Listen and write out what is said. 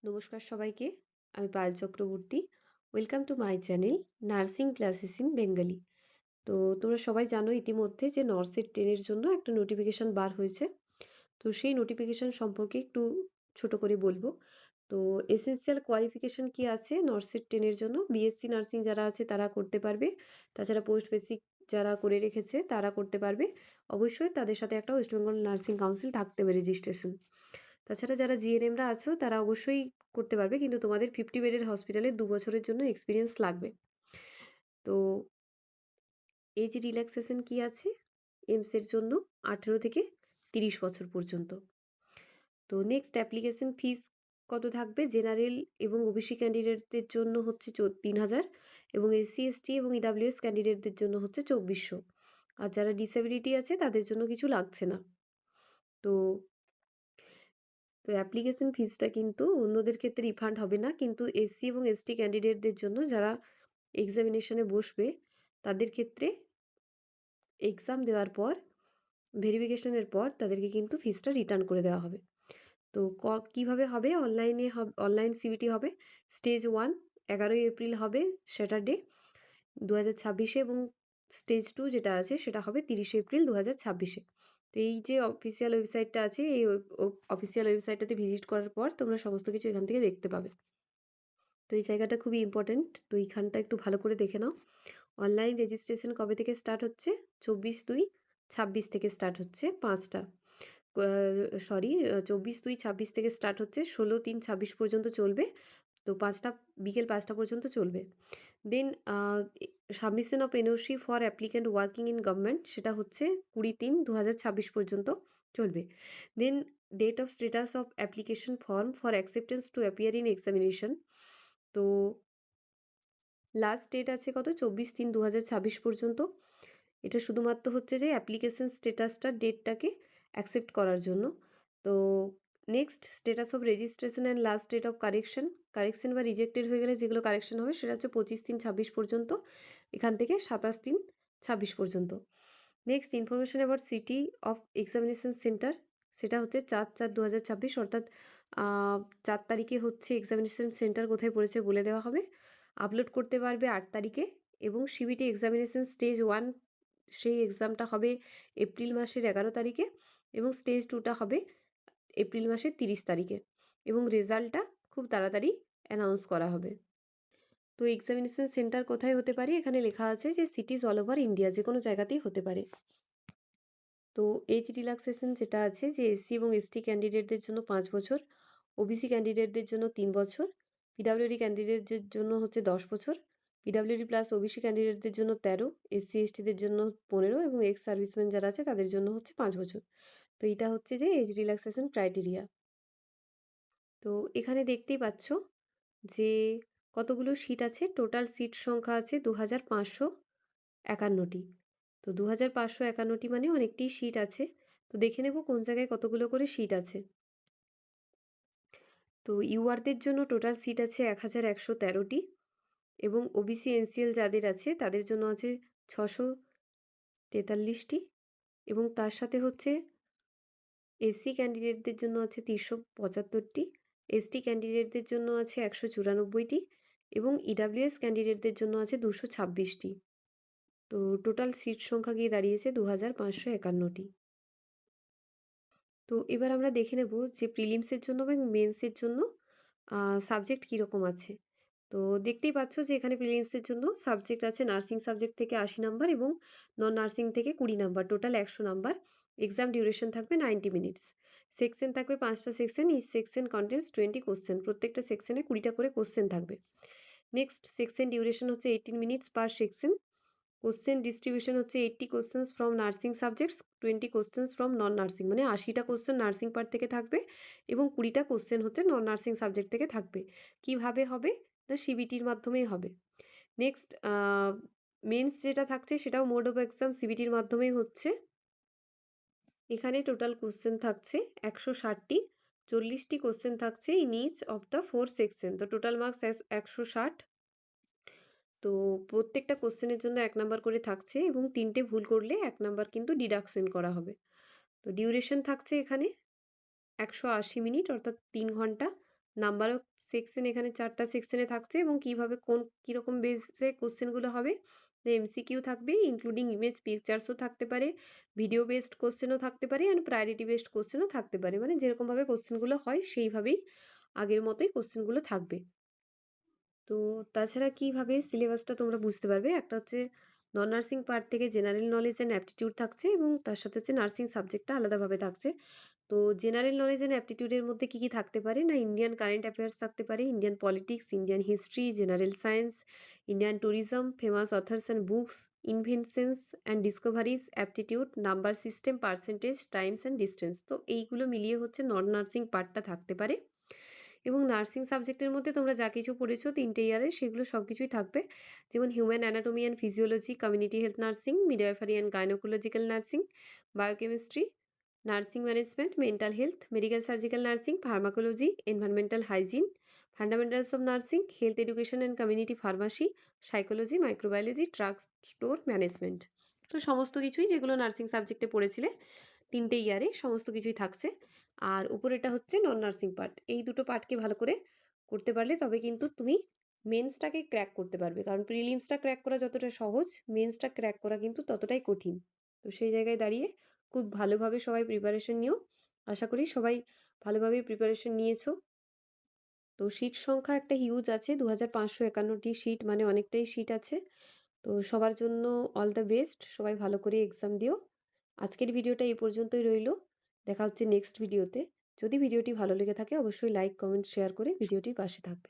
নমস্কার সবাইকে। আমি Payel Chakraborty. Welcome to my channel nursing classes in Bengali. তো তোমরা সবাই জানো ইতিমধ্যে যে নর্সের ট্রেনের জন্য একটা নোটিফিকেশান বার হয়েছে। তো সেই নোটিফিকেশান সম্পর্কে একটু ছোট করে বলবো। তো এসেনশিয়াল কোয়ালিফিকেশান কি আছে নর্সের ট্রেনের জন্য? বিএসসি নার্সিং যারা আছে তারা করতে পারবে। তাছাড়া পোস্ট বেসিক যারা করে রেখেছে তারা করতে পারবে। অবশ্যই তাদের সাথে একটা ওয়েস্ট বেঙ্গল নার্সিং কাউন্সিল থাকতে হবে রেজিস্ট্রেশন। তাছাড়া যারা জিএনএমরা আছো তারা অবশ্যই করতে পারবে, কিন্তু তোমাদের 50 বেডের হসপিটালে 2 বছরের জন্য এক্সপিরিয়েন্স লাগবে। তো এজ রিল্যাক্সেশন কি আছে এমসের জন্য? 18 থেকে 30 বছর পর্যন্ত। তো নেক্সট অ্যাপ্লিকেশন ফিস কত থাকবে? জেনারেল এবং ওবিসি ক্যান্ডিডেটদের জন্য হচ্ছে 3000, এবং এসসি এসটি এবং ইডাব্লিউএস ক্যান্ডিডেটদের জন্য হচ্ছে 2400। আর যারা ডিসেবিলিটি আছে তাদের জন্য কিছু লাগছে না। তো অ্যাপ্লিকেশন ফিসটা কিন্তু অন্যদের ক্ষেত্রে রিফান্ড হবে না, কিন্তু এসসি এবং এসটি ক্যান্ডিডেটদের জন্য যারা এক্সামিনেশনে বসবে তাদের ক্ষেত্রে এক্সাম দেওয়ার পর, ভেরিফিকেশনের পর তাদেরকে কিন্তু ফিসটা রিটার্ন করে দেওয়া হবে। তো কীভাবে হবে? অনলাইন সিবিটি হবে। স্টেজ 1 11ই এপ্রিল হবে, স্যাটারডে 2026-এ, এবং স্টেজ 2 যেটা আছে সেটা হবে 30শে এপ্রিল 2026-এ। তো এই যে অফিসিয়াল ওয়েবসাইটটা আছে, এই অফিসিয়াল ওয়েবসাইটটাতে ভিজিট করার পর তোমরা সমস্ত কিছু এখান থেকে দেখতে পাবে। তো এই জায়গাটা খুবই ইম্পর্ট্যান্ট, তো এইখানটা একটু ভালো করে দেখে নাও। অনলাইন রেজিস্ট্রেশন কবে থেকে স্টার্ট হচ্ছে? 24/2/26 থেকে স্টার্ট হচ্ছে 5টা, 24/2/26 থেকে স্টার্ট হচ্ছে, 16/3/26 পর্যন্ত চলবে। তো বিকেল 5টা পর্যন্ত চলবে। Then submission of NOC for applicant working in government, সেটা হচ্ছে 20/3/2026 পর্যন্ত চলবে। Then date of status of application form for acceptance to appear in examination. তো লাস্ট ডেট আছে কত? 24/3/2026 পর্যন্ত। এটা শুধুমাত্র হচ্ছে যে অ্যাপ্লিকেশন স্ট্যাটাসটা ডেটটাকে অ্যাকসেপ্ট করার জন্য। তো next status of registration and last date of correction বা রিজেক্টেড হয়ে গেলে যেগুলো কারেকশন হবে সেটা হচ্ছে 25/3/26 পর্যন্ত, এখান থেকে 27/3/26 পর্যন্ত। Next information about city of examination centre, সেটা হচ্ছে 4/4/2026, অর্থাৎ 4 তারিখে হচ্ছে এক্সামিনেশন সেন্টার কোথায় পড়েছে বলে দেওয়া হবে। আপলোড করতে পারবে 8 তারিখে, এবং সিবিটি এক্সামিনেশন স্টেজ 1 সেই এক্সামটা হবে এপ্রিল মাসের 11 তারিখে, এবং স্টেজ 2টা হবে এপ্রিল মাসের 30 তারিখে, এবং রেজাল্টটা খুব তাড়াতাড়ি অ্যানাউন্স করা হবে। তো এক্সামিনেশন সেন্টার কোথায় হতে পারে? এখানে লেখা আছে যে সিটিজ অল ওভার ইন্ডিয়া, যে কোনো জায়গাতেই হতে পারে। তো এজ রিল্যাক্সেশন যেটা আছে, যে এসসি এবং এসটি ক্যান্ডিডেটদের জন্য 5 বছর, ওবিসি ক্যান্ডিডেটদের জন্য 3 বছর, পিডাব্লিউডি ক্যান্ডিডেটদের জন্য হচ্ছে 10 বছর, পিডাব্লিউডি প্লাস ওবিসি ক্যান্ডিডেটদের জন্য 13, এসসি এসটিদের জন্য 15, এবং এক্স সার্ভিসম্যান যারা আছে তাদের জন্য হচ্ছে 5 বছর। তো এটা হচ্ছে যে এজ রিল্যাক্সেশন ক্রাইটেরিয়া। তো এখানে দেখতেই পাচ্ছ যে কতগুলো সিট আছে। টোটাল সিট সংখ্যা আছে 2551টি। তো 2551টি মানে অনেকটি সিট আছে। তো দেখে নেব কোন জায়গায় কতগুলো করে সিট আছে। তো ইউআরদের জন্য টোটাল সিট আছে 1113টি, এবং ওবিসি এনসিএল যাদের আছে তাদের জন্য আছে 643টি, এবং তার সাথে হচ্ছে এসসি ক্যান্ডিডেটদের জন্য আছে 375টি, এসটি ক্যান্ডিডেটদের জন্য আছে 194টি, এবং ইডাব্লিউএস ক্যান্ডিডেটদের জন্য আছে 226টি। তো টোটাল সিট সংখ্যা গিয়ে দাঁড়িয়েছে 2551টি। তো এবার আমরা দেখে নেব যে প্রিলিমসের জন্য এবং মেন্সের জন্য সাবজেক্ট কীরকম আছে। তো দেখতেই পাচ্ছ যে এখানে প্রিলিমসের জন্য সাবজেক্ট আছে নার্সিং সাবজেক্ট থেকে 80 নাম্বার, এবং নন নার্সিং থেকে 20 number, total 100 number. Exam duration থাকবে 90 মিনিটস। সেকশন থাকবে 5টা section, each section contains 20 question, প্রত্যেকটা সেকশনে 20টা করে কোশ্চেন থাকবে। নেক্সট সেকশন ডিউরেশন হচ্ছে 18 minutes per section. Question distribution হচ্ছে 80 questions from nursing subjects, 20 questions from non nursing, মানে 80টা কোশ্চেন নার্সিং পার্ট থেকে থাকবে, এবং 20টা কোশ্চেন হচ্ছে নন নার্সিং সাবজেক্ট থেকে থাকবে। কিভাবে হবে? না সিবিটির মাধ্যমেই হবে। নেক্সট মেন্স যেটা থাকছে সেটাও মোড অফ এক্সাম সিবিটির মাধ্যমেই হচ্ছে। এখানে টোটাল কোশ্চেন থাকছে 160টি, 40টি কোশ্চেন থাকছে in each of the 4 section. তো টোটাল মার্কস 160। তো প্রত্যেকটা কোশ্চেনের জন্য 1 নাম্বার করে থাকছে, এবং 3টে ভুল করলে 1 নাম্বার কিন্তু ডিডাকশন করা হবে। তো ডিউরেশন থাকছে এখানে 180 মিনিট, অর্থাৎ 3 ঘন্টা। নাম্বার অফ সেকশন এখানে 4 টা সেকশনে থাকছে এবং কিভাবে কীরকম বেসে কোশ্চেনগুলো হবে। এমসিকিউ থাকবে, ইনক্লুডিং ইমেজ পিকচার্সও থাকতে পারে, ভিডিও বেসড কোশ্চেনও থাকতে পারে অ্যান্ড প্রায়োরিটি বেসড কোশ্চেনও থাকতে পারে। মানে যেরকমভাবে কোশ্চেনগুলো হয় সেইভাবেই আগের মতোই কোশ্চেনগুলো থাকবে। তো তাছাড়া কিভাবে সিলেবাসটা তোমরা বুঝতে পারবে, একটা হচ্ছে নন নার্সিং পার্ট থেকে জেনারেল নলেজ অ্যান্ড অ্যাপটিটিউড থাকছে এবং তার সাথে হচ্ছে নার্সিং সাবজেক্টটা আলাদাভাবে থাকছে। তো জেনারেল নলেজ অ্যান্ড অ্যাপটিটিউডের মধ্যে কী কী থাকতে পারে না, ইন্ডিয়ান কারেন্ট অ্যাফেয়ার্স থাকতে পারে, Indian politics, Indian history, general science, Indian tourism, famous authors and books, inventions and discoveries, aptitude, number system, percentage, times and distance. তো এইগুলো মিলিয়ে হচ্ছে নন নার্সিং পার্টটা থাকতে পারে। এবং নার্সিং সাবজেক্টের মধ্যে তোমরা যা কিছু পড়েছো 3টে ইয়ারে সেগুলো সব কিছুই থাকবে। যেমন human anatomy and physiology, community health nursing, midwifery and gynaecological nursing, biochemistry, nursing management, mental health, medical surgical nursing, pharmacology, environmental hygiene, fundamentals of nursing, health education and community pharmacy, psychology, microbiology, drug store management. তো সমস্ত কিছুই যেগুলো nursing সাবজেক্টে পড়েছিলে 3টে ইয়ারে সমস্ত কিছুই থাকছে। আর উপরেটা হচ্ছে নন নার্সিং পার্ট। এই দুটো পার্টকে ভালো করে করতে পারলে তবে কিন্তু তুমি মেন্সটাকে ক্র্যাক করতে পারবে। কারণ প্রিলিমসটা ক্র্যাক করা যতটা সহজ, মেন্সটা ক্র্যাক করা কিন্তু ততটাই কঠিন। তো সেই জায়গায় দাঁড়িয়ে খুব ভালোভাবে সবাই প্রিপারেশন নিও। আশা করি সবাই ভালোভাবেই প্রিপারেশন নিয়েছো। তো সিট সংখ্যা একটা হিউজ আছে, 2551টি সিট, মানে অনেকটাই সিট আছে। তো সবার জন্য অল দ্য বেস্ট, সবাই ভালো করে এক্সাম দিও। আজকের ভিডিওটা এই পর্যন্তই রইলো, দেখা হচ্ছে নেক্সট ভিডিওতে। যদি ভিডিওটি ভালো লেগে থাকে অবশ্যই লাইক, কমেন্ট, শেয়ার করে ভিডিওটির পাশে থাকবে।